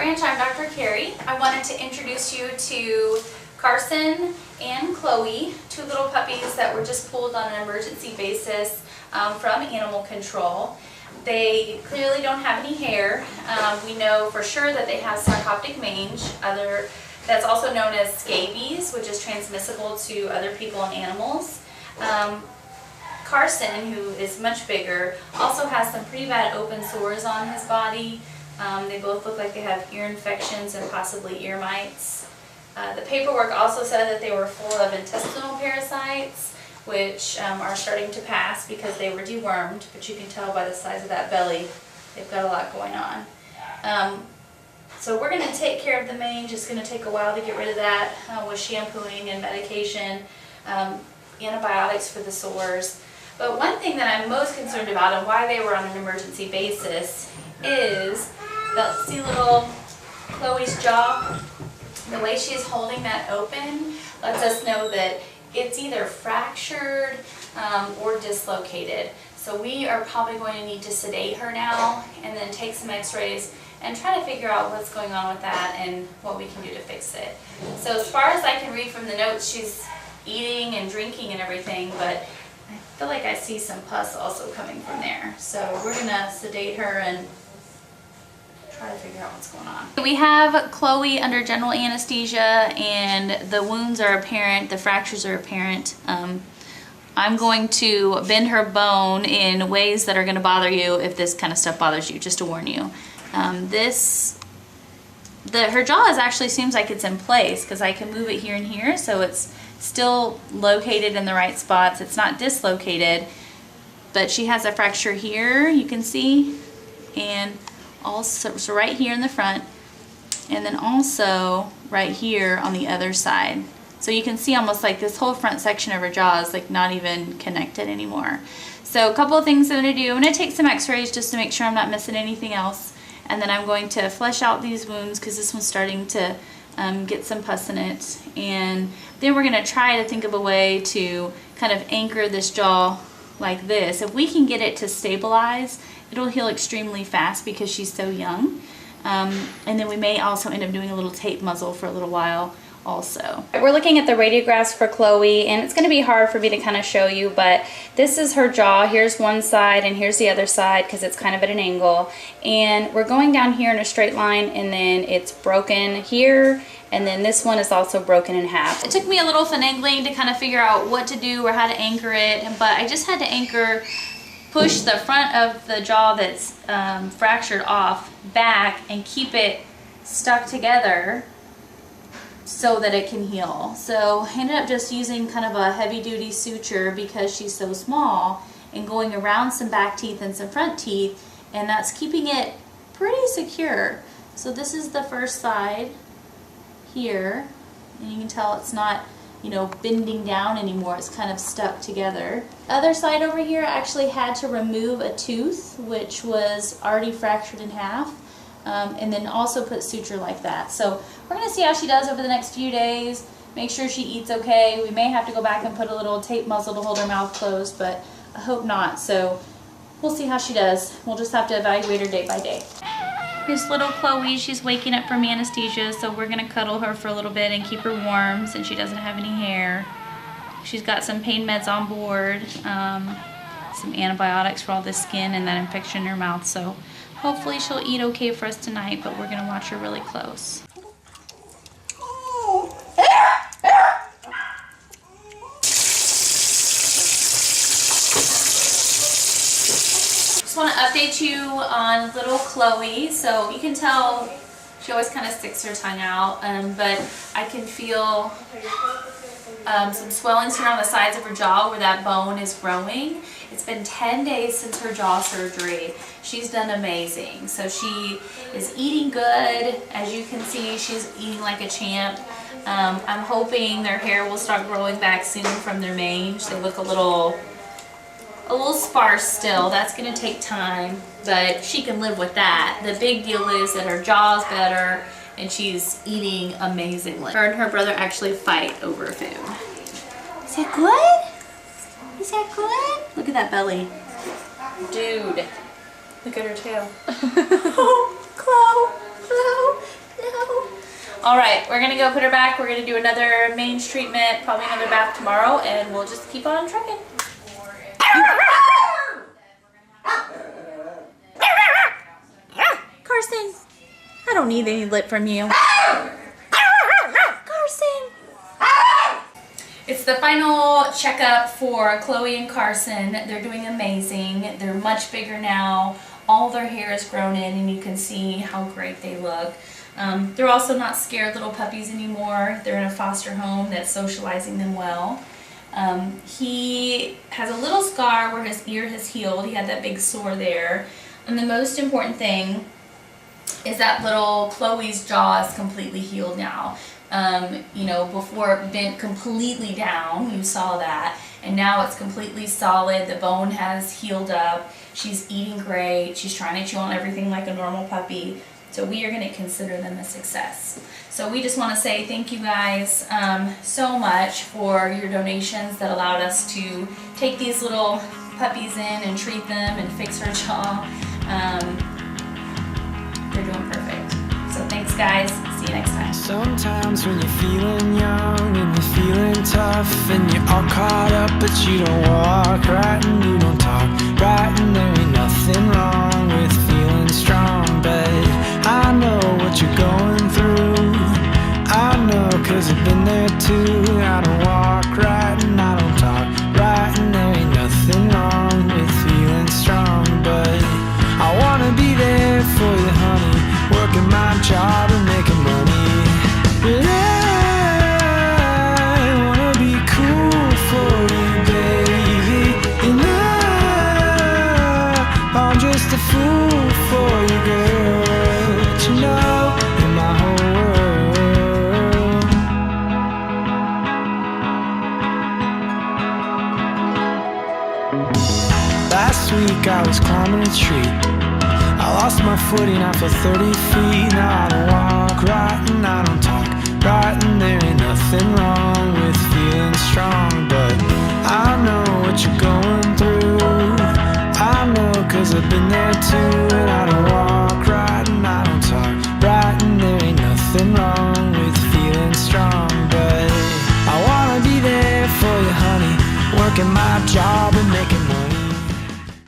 Ranch. I'm Dr. Carrie. I wanted to introduce you to Carson and Chloe, two little puppies that were just pulled on an emergency basis from animal control. They clearly don't have any hair. We know for sure that they have sarcoptic mange. That's also known as scabies, which is transmissible to other people and animals. Carson, who is much bigger, also has some pretty bad open sores on his body. They both look like they have ear infections and possibly ear mites. The paperwork also said that they were full of intestinal parasites, which are starting to pass because they were dewormed, but you can tell by the size of that belly, they've got a lot going on. So we're going to take care of the mange. It's going to take a while to get rid of that with shampooing and medication, antibiotics for the sores. But one thing that I'm most concerned about and why they were on an emergency basis is that, see little Chloe's jaw? The way she's holding that open lets us know that it's either fractured or dislocated. So we are probably going to need to sedate her now and then take some x-rays and try to figure out what's going on with that and what we can do to fix it. So as far as I can read from the notes, she's eating and drinking and everything, but I feel like I see some pus also coming from there. So we're going to sedate her and try to figure out what's going on. We have Chloe under general anesthesia and the wounds are apparent, the fractures are apparent. I'm going to bend her bone in ways that are going to bother you if this kind of stuff bothers you, just to warn you. Her jaw actually seems like it's in place because I can move it here and here, so it's still located in the right spots. It's not dislocated, but she has a fracture here, you can see, and also so right here in the front, and then also right here on the other side. So you can see almost like this whole front section of her jaw is like not even connected anymore. So a couple of things I'm going to do. I'm going to take some x-rays just to make sure I'm not missing anything else, and then I'm going to flesh out these wounds because this one's starting to get some pus in it, and then we're going to try to think of a way to kind of anchor this jaw like this. If we can get it to stabilize, it'll heal extremely fast because she's so young, and then we may also end up doing a little tape muzzle for a little while also. We're looking at the radiographs for Chloe, and it's going to be hard for me to kind of show you, but this is her jaw. Here's one side and here's the other side because it's kind of at an angle, and we're going down here in a straight line, and then it's broken here, and then this one is also broken in half. It took me a little finagling to kind of figure out what to do or how to anchor it, but I just had to push the front of the jaw that's fractured off back and keep it stuck together so that it can heal. So I ended up just using kind of a heavy-duty suture because she's so small and going around some back teeth and some front teeth, and that's keeping it pretty secure. So this is the first side here, and you can tell it's not, you know, bending down anymore. It's kind of stuck together. Other side over here, I actually had to remove a tooth which was already fractured in half, and then also put suture like that. So we're going to see how she does over the next few days, make sure she eats okay. We may have to go back and put a little tape muzzle to hold her mouth closed, but I hope not. So we'll see how she does. We'll just have to evaluate her day by day. Here's little Chloe. She's waking up from anesthesia, so we're going to cuddle her for a little bit and keep her warm since she doesn't have any hair. She's got some pain meds on board, some antibiotics for all the skin and that infection in her mouth, so hopefully she'll eat okay for us tonight, but we're going to watch her really close. Just want to update you on little Chloe. So you can tell she always kind of sticks her tongue out, but I can feel some swellings here on the sides of her jaw where that bone is growing. It's been 10 days since her jaw surgery. She's done amazing. So she is eating good. As you can see, she's eating like a champ. I'm hoping their hair will start growing back soon from their mange. They look a little sparse still. That's going to take time, but she can live with that. The big deal is that her jaw's better and she's eating amazingly. Her and her brother actually fight over food. Is that good? Is that good? Look at that belly. Dude. Look at her tail. Oh, Chloe. All right, we're gonna go put her back. We're gonna do another mange treatment, probably another bath tomorrow, and we'll just keep on trucking. Carson, I don't need any lip from you. Carson. It's the final checkup for Chloe and Carson. They're doing amazing. They're much bigger now. All their hair is grown in, and you can see how great they look. They're also not scared little puppies anymore. They're in a foster home that's socializing them well. He has a little scar where his ear has healed. He had that big sore there. And the most important thing is that little Chloe's jaw is completely healed now. You know, before it bent completely down, you saw that. And now it's completely solid. The bone has healed up. She's eating great. She's trying to chew on everything like a normal puppy. So we are going to consider them a success. So we just want to say thank you guys so much for your donations that allowed us to take these little puppies in and treat them and fix her jaw. They're doing perfect. So thanks guys. See you next time. Sometimes when you're feeling young and you're feeling tough and you're all caught up but you don't walk right and you don't talk right and there ain't nothing wrong with feeling strong, but I know what you're going through. I know 'cause I've been there too. I don't walk right and I don't talk right and there ain't nothing wrong with feeling strong, but I wanna be there for you, honey, working my job and making money. But I wanna be cool for you, baby, and I'm just a fool for you, girl, but you know you're my whole world. Last week I was climbing a tree. I lost my footing, I fell 30 feet. Now I don't walk right and I don't talk right and there ain't nothing wrong with feeling strong, but I know what you're going through. I know 'cause I've been there too.